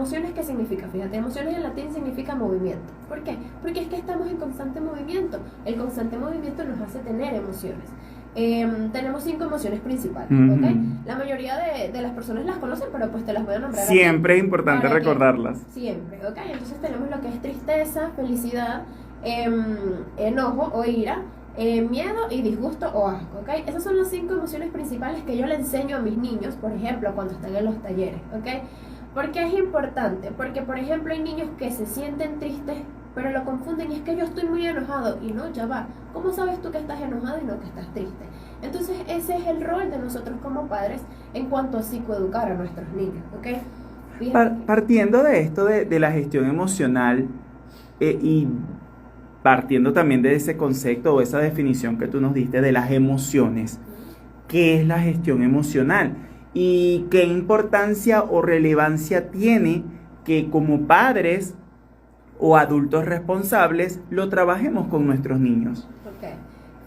emociones, ¿qué significa? Fíjate, emociones en latín significa movimiento. ¿Por qué? Porque es que estamos en constante movimiento. El constante movimiento nos hace tener emociones. Tenemos 5 emociones principales, ¿ok? La mayoría de las personas las conocen, pero pues te las voy a nombrar siempre es importante recordarlas. Siempre, ¿ok? Entonces tenemos lo que es tristeza, felicidad, enojo o ira, miedo y disgusto o asco, ¿ok? Esas son las 5 emociones principales que yo le enseño a mis niños, por ejemplo, cuando están en los talleres, ¿ok? ¿Por qué es importante? Porque, por ejemplo, hay niños que se sienten tristes, pero lo confunden y es que yo estoy muy enojado. Y no, ya va. ¿Cómo sabes tú que estás enojado y no que estás triste? Entonces, ese es el rol de nosotros como padres en cuanto a psicoeducar a nuestros niños, ¿ok? Partiendo de esto de la gestión emocional y partiendo también de ese concepto o esa definición que tú nos diste de las emociones, ¿qué es la gestión emocional? ¿Y qué importancia o relevancia tiene que como padres o adultos responsables lo trabajemos con nuestros niños? Ok,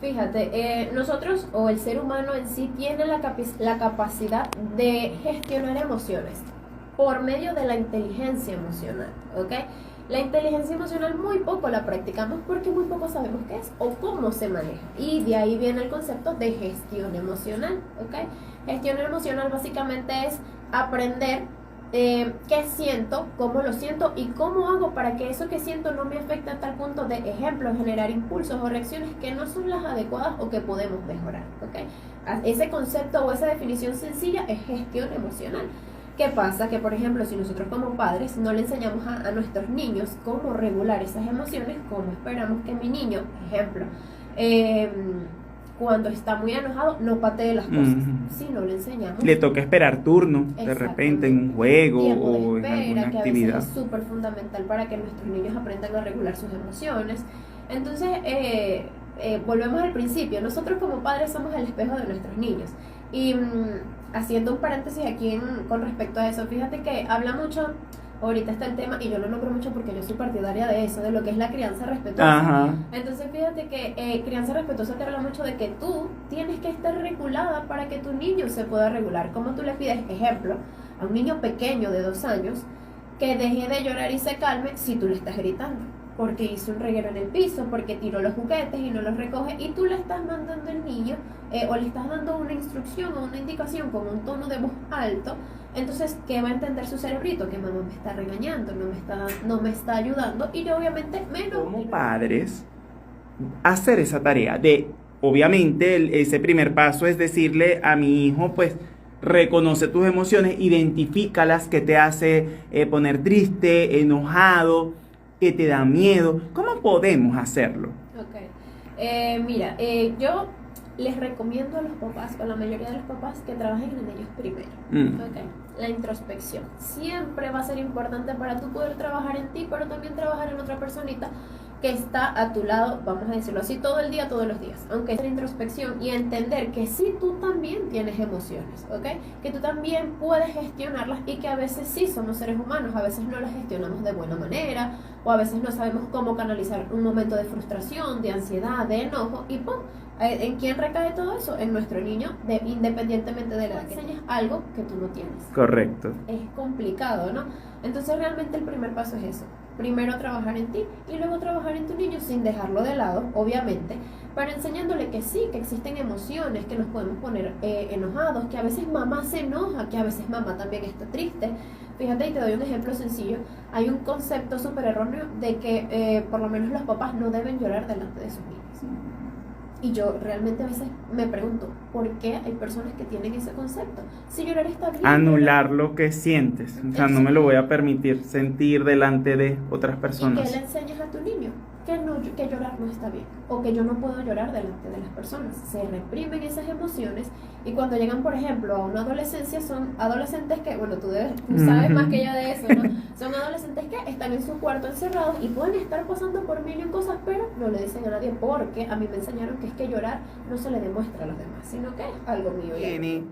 fíjate, nosotros o el ser humano en sí tiene la capacidad de gestionar emociones por medio de la inteligencia emocional, ¿ok? La inteligencia emocional muy poco la practicamos porque muy poco sabemos qué es o cómo se maneja. Y de ahí viene el concepto de gestión emocional, ¿ok? Gestión emocional básicamente es aprender qué siento, cómo lo siento y cómo hago para que eso que siento no me afecte a tal punto de, ejemplo, generar impulsos o reacciones que no son las adecuadas o que podemos mejorar, ¿ok? Ese concepto o esa definición sencilla es gestión emocional. ¿Qué pasa? Que, por ejemplo, si nosotros como padres no le enseñamos a nuestros niños cómo regular esas emociones, ¿cómo esperamos que mi niño, ejemplo, cuando está muy enojado, no patee las cosas? Si no le enseñamos. Le toca esperar turno, de repente, en un juego o en alguna que actividad. A veces es súper fundamental para que nuestros niños aprendan a regular sus emociones. Entonces, volvemos al principio. Nosotros como padres somos el espejo de nuestros niños. Y haciendo un paréntesis aquí con respecto a eso, fíjate que habla mucho, ahorita está el tema, y yo lo nombro mucho porque yo soy partidaria de eso, de lo que es la crianza respetuosa. Ajá. Entonces fíjate que crianza respetuosa te habla mucho de que tú tienes que estar regulada para que tu niño se pueda regular. Como tú le pides, ejemplo, a un niño pequeño de 2 años que deje de llorar y se calme si tú le estás gritando, porque hizo un reguero en el piso, porque tiró los juguetes y no los recoge, y tú le estás mandando al niño o le estás dando una instrucción o una indicación con un tono de voz alto. Entonces, ¿qué va a entender su cerebrito? Que mamá me está regañando, no me está ayudando, y yo obviamente menos. Como padres, hacer esa tarea de, obviamente, ese primer paso es decirle a mi hijo, pues, reconoce tus emociones, identifícalas, que te hace poner triste, enojado, que te da miedo. ¿Cómo podemos hacerlo? Ok, mira, yo les recomiendo a los papás, o a la mayoría de los papás, que trabajen en ellos primero. Okay. La introspección siempre va a ser importante para tú poder trabajar en ti, pero también trabajar en otra personita que está a tu lado, vamos a decirlo así, todo el día, todos los días. Aunque es la introspección y entender que sí, tú también tienes emociones, ¿ok? Que tú también puedes gestionarlas y que a veces sí somos seres humanos, a veces no las gestionamos de buena manera, o a veces no sabemos cómo canalizar un momento de frustración, de ansiedad, de enojo, y ¡pum! ¿En quién recae todo eso? En nuestro niño, independientemente de la edad. Que enseñas algo que tú no tienes. Correcto. Es complicado, ¿no? Entonces realmente el primer paso es eso. Primero trabajar en ti y luego trabajar en tu niño sin dejarlo de lado, obviamente, pero enseñándole que sí, que existen emociones, que nos podemos poner enojados, que a veces mamá se enoja, que a veces mamá también está triste. Fíjate, y te doy un ejemplo sencillo. Hay un concepto súper erróneo de que por lo menos los papás no deben llorar delante de sus niños. Y yo realmente a veces me pregunto, ¿por qué hay personas que tienen ese concepto? Si llorar está bien. Anular lo que sientes. O sea, no me lo voy a permitir sentir delante de otras personas. ¿Y qué le enseñas a tu niño? Que llorar no está bien, o que yo no puedo llorar delante de las personas. Se reprimen esas emociones, y cuando llegan, por ejemplo, a una adolescencia, son adolescentes que, bueno, tú sabes más que yo de eso, ¿no? Son adolescentes que están en su cuarto encerrados y pueden estar pasando por mil y cosas, pero no le dicen a nadie, porque a mí me enseñaron que es que llorar no se le demuestra a los demás, sino que es algo mío. Tiene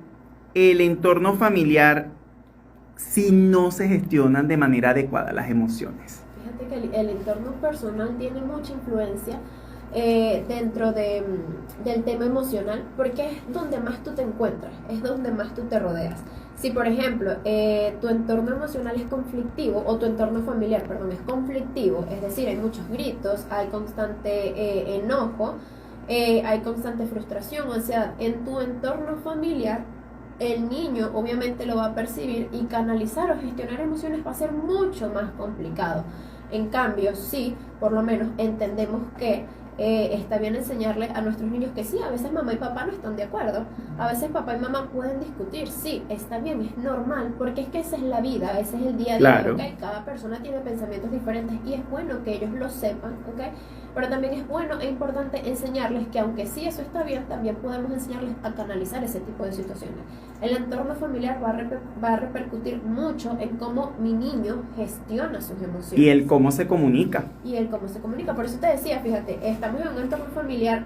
el entorno familiar si no se gestionan de manera adecuada las emociones. Fíjate que el entorno personal tiene mucha influencia dentro del tema emocional, porque es donde más tú te encuentras, es donde más tú te rodeas. Si, por ejemplo, tu entorno emocional es conflictivo, o tu entorno familiar, perdón, es conflictivo, es decir, hay muchos gritos, hay constante enojo, hay constante frustración, o sea, en tu entorno familiar, el niño obviamente lo va a percibir y canalizar o gestionar emociones va a ser mucho más complicado. En cambio, sí, por lo menos entendemos que está bien enseñarle a nuestros niños que sí, a veces mamá y papá no están de acuerdo, a veces papá y mamá pueden discutir, sí, está bien, es normal, porque es que esa es la vida, ese es el día a día, Claro. ¿okay? Cada persona tiene pensamientos diferentes y es bueno que ellos lo sepan, ¿okay? Pero también es bueno e importante enseñarles que aunque sí eso está bien, también podemos enseñarles a canalizar ese tipo de situaciones. El entorno familiar va a repercutir mucho en cómo mi niño gestiona sus emociones. Y el cómo se comunica. Y el cómo se comunica. Por eso te decía, fíjate, estamos en un entorno familiar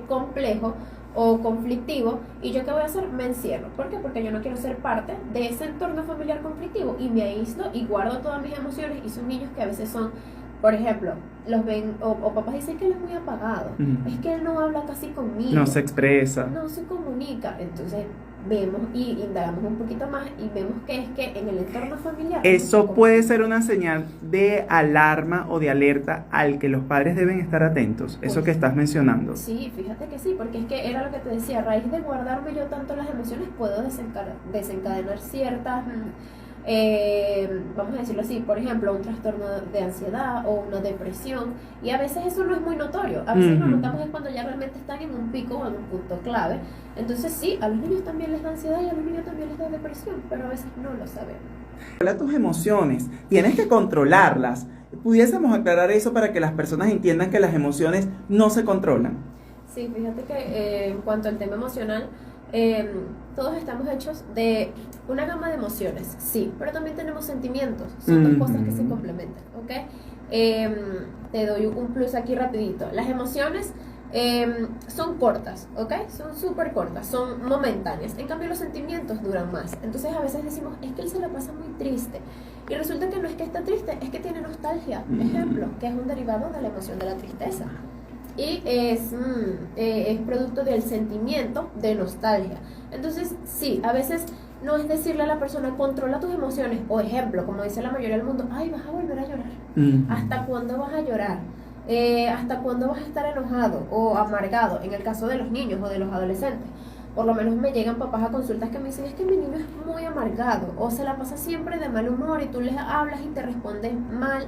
complejo o conflictivo, y yo qué voy a hacer, me encierro. ¿Por qué? Porque yo no quiero ser parte de ese entorno familiar conflictivo y me aíslo y guardo todas mis emociones. Y son niños que a veces son, por ejemplo, los ven, o papás dicen que él es muy apagado, es que él no habla casi conmigo, No se expresa. no se comunica. Entonces vemos y indagamos un poquito más y vemos que es que en el entorno familiar Eso puede ser una señal de alarma o de alerta al que los padres deben estar atentos, eso Pues, que estás mencionando. sí, fíjate que sí, porque es que era lo que te decía, a raíz de guardarme yo tanto las emociones puedo desencadenar ciertas, vamos a decirlo así, por ejemplo, un trastorno de ansiedad o una depresión, y a veces eso no es muy notorio, a veces lo notamos es cuando ya realmente están en un pico o en un punto clave. Entonces sí, a los niños también les da ansiedad y a los niños también les da depresión, pero a veces no lo sabemos. Controla tus emociones, tienes que controlarlas. Pudiésemos aclarar eso para que las personas entiendan que las emociones no se controlan. Sí, fíjate que en cuanto al tema emocional, todos estamos hechos de una gama de emociones, sí, pero también tenemos sentimientos, son dos cosas que se complementan, ¿ok? Te doy un plus aquí rapidito. Las emociones son cortas, ¿ok? Son súper cortas, son momentáneas. En cambio los sentimientos duran más. Entonces a veces decimos, es que él se la pasa muy triste. Y resulta que no es que está triste, es que tiene nostalgia, ejemplo, que es un derivado de la emoción de la tristeza. Y es producto del sentimiento de nostalgia. Entonces, sí, a veces no es decirle a la persona, controla tus emociones. O ejemplo, como dice la mayoría del mundo, ay, vas a volver a llorar. ¿Hasta cuándo vas a llorar? ¿Hasta cuándo vas a estar enojado o amargado? En el caso de los niños o de los adolescentes. Por lo menos me llegan papás a consultas que me dicen, es que mi niño es muy amargado. O se la pasa siempre de mal humor y tú les hablas y te respondes mal.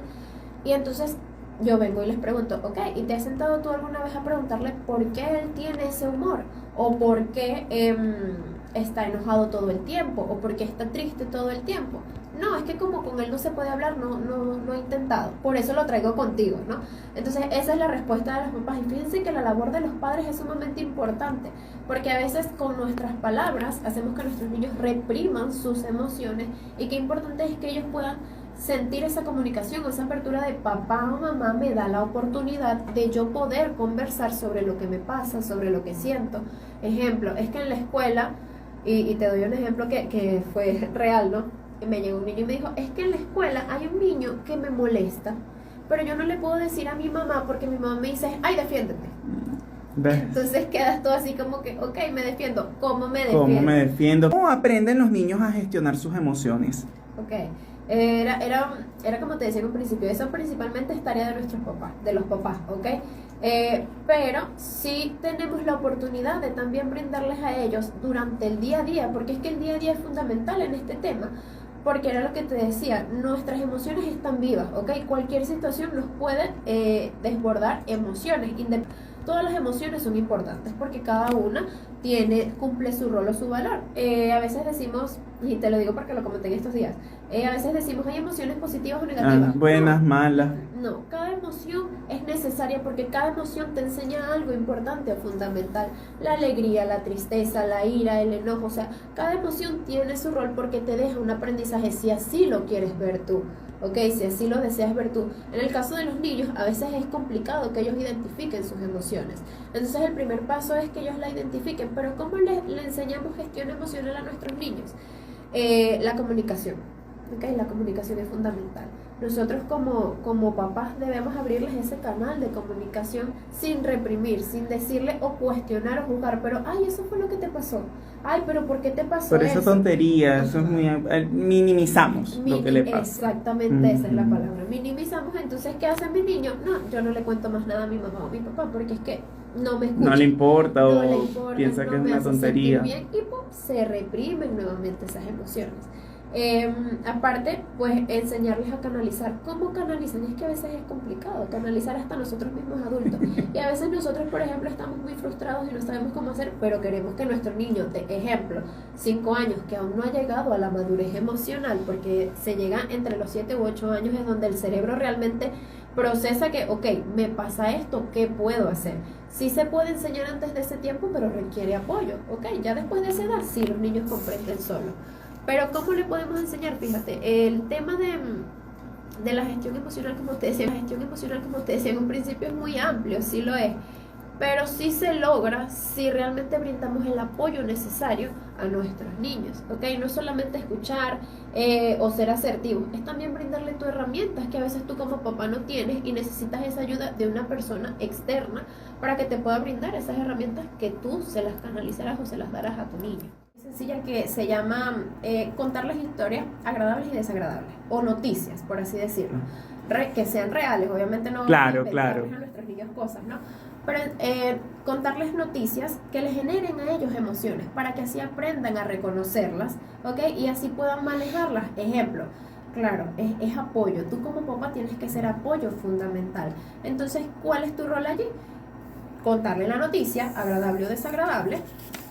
Y entonces yo vengo y les pregunto, ok, ¿y te has sentado tú alguna vez a preguntarle por qué él tiene ese humor? ¿O por qué está enojado todo el tiempo? ¿O por qué está triste todo el tiempo? No, es que como con él no se puede hablar, no he intentado. Por eso lo traigo contigo, ¿no? Entonces esa es la respuesta de los papás. Y fíjense que la labor de los padres es sumamente importante, porque a veces con nuestras palabras hacemos que nuestros niños repriman sus emociones, y qué importante es que ellos puedan sentir esa comunicación, esa apertura de papá o mamá me da la oportunidad de yo poder conversar sobre lo que me pasa, sobre lo que siento. Ejemplo, es que en la escuela, y te doy un ejemplo que fue real, ¿no? Me llegó un niño y me dijo, es que en la escuela hay un niño que me molesta, pero yo no le puedo decir a mi mamá porque mi mamá me dice, ay, defiéndete. ¿Ves? Entonces quedas todo así como que, ok, me defiendo. ¿Cómo me defiendo? ¿Cómo me defiendo? ¿Cómo aprenden los niños a gestionar sus emociones? Ok, era como te decía en un principio, eso principalmente es tarea de nuestros papás, de los papás, ¿ok? Pero sí tenemos la oportunidad de también brindarles a ellos durante el día a día, porque es que el día a día es fundamental en este tema, porque era lo que te decía, nuestras emociones están vivas, ¿ok? Cualquier situación nos puede desbordar emociones, todas las emociones son importantes porque cada una cumple su rol o su valor. A veces decimos, y te lo digo porque lo comenté en estos días, a veces decimos hay emociones positivas o negativas. Buenas, malas. No, cada emoción es necesaria porque cada emoción te enseña algo importante o fundamental. La alegría, la tristeza, la ira, el enojo, o sea, cada emoción tiene su rol porque te deja un aprendizaje si así lo quieres ver tú. Ok, si así lo deseas ver tú. En el caso de los niños, a veces es complicado que ellos identifiquen sus emociones. Entonces el primer paso es que ellos la identifiquen. Pero ¿cómo le enseñamos gestión emocional a nuestros niños? La comunicación. ¿ok? La comunicación es fundamental. Nosotros como papás debemos abrirles ese canal de comunicación sin reprimir, sin decirle o cuestionar o juzgar, pero, ay, eso fue lo que te pasó. Ay, pero ¿por qué te pasó Por esa eso? tontería, eso es muy... minimizamos lo que le pasa. Exactamente, esa es la Ujú. palabra. Minimizamos, entonces, ¿qué hace mi niño? No, yo no le cuento más nada a mi mamá o a mi papá porque es que no me escucha. No le importa No le o importa, piensa no que es me una hace sentir tontería. bien y pues, se reprimen nuevamente esas emociones. Aparte, pues enseñarles a canalizar. ¿Cómo canalizan? Es que a veces es complicado canalizar hasta nosotros mismos adultos. Y a veces nosotros, por ejemplo, estamos muy frustrados y no sabemos cómo hacer, pero queremos que nuestro niño, de ejemplo, 5 años, que aún no ha llegado a la madurez emocional, porque se llega entre los 7 u 8 años, es donde el cerebro realmente procesa que, ok, me pasa esto, ¿qué puedo hacer? Sí se puede enseñar antes de ese tiempo, pero requiere apoyo, ok, ya después de esa edad, sí, los niños comprenden solo. Pero ¿cómo le podemos enseñar? Fíjate, el tema de la gestión emocional, como te decía, la gestión emocional, como te decía en un principio, es muy amplio, sí lo es, pero sí se logra si realmente brindamos el apoyo necesario a nuestros niños, ¿ok? No es solamente escuchar o ser asertivos, es también brindarle tus herramientas que a veces tú como papá no tienes y necesitas esa ayuda de una persona externa para que te pueda brindar esas herramientas que tú se las canalizarás o se las darás a tu niño. Sencilla que se llama contarles historias agradables y desagradables, o noticias, por así decirlo, que sean reales, obviamente no Claro, inventarles claro. a nuestros niños cosas, ¿no? Pero contarles noticias que les generen a ellos emociones, para que así aprendan a reconocerlas, ¿ok? Y así puedan manejarlas. Ejemplo, claro, es apoyo. Tú como papá tienes que ser apoyo fundamental. Entonces, ¿cuál es tu rol allí? Contarle la noticia, agradable o desagradable,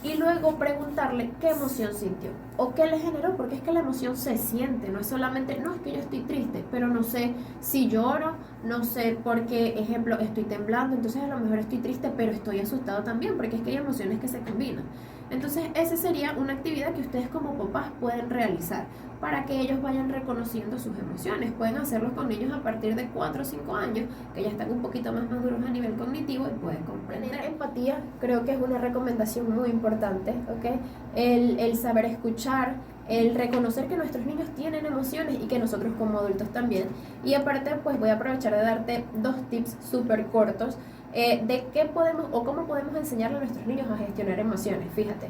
y luego preguntarle qué emoción sintió o qué le generó, porque es que la emoción se siente, no es solamente, no, es que yo estoy triste, pero no sé si lloro, no sé por qué, ejemplo, estoy temblando, entonces a lo mejor estoy triste, pero estoy asustado también, porque es que hay emociones que se combinan. Entonces, esa sería una actividad que ustedes como papás pueden realizar para que ellos vayan reconociendo sus emociones. Pueden hacerlo con niños a partir de 4 o 5 años, que ya están un poquito más maduros a nivel cognitivo y pueden comprender. Empatía creo que es una recomendación muy importante, ¿ok? El saber escuchar, el reconocer que nuestros niños tienen emociones y que nosotros como adultos también. Y aparte, pues voy a aprovechar de darte 2 tips súper cortos de qué podemos o cómo podemos enseñarle a nuestros niños a gestionar emociones. Fíjate,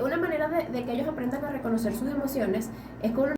una manera de que ellos aprendan a reconocer sus emociones es con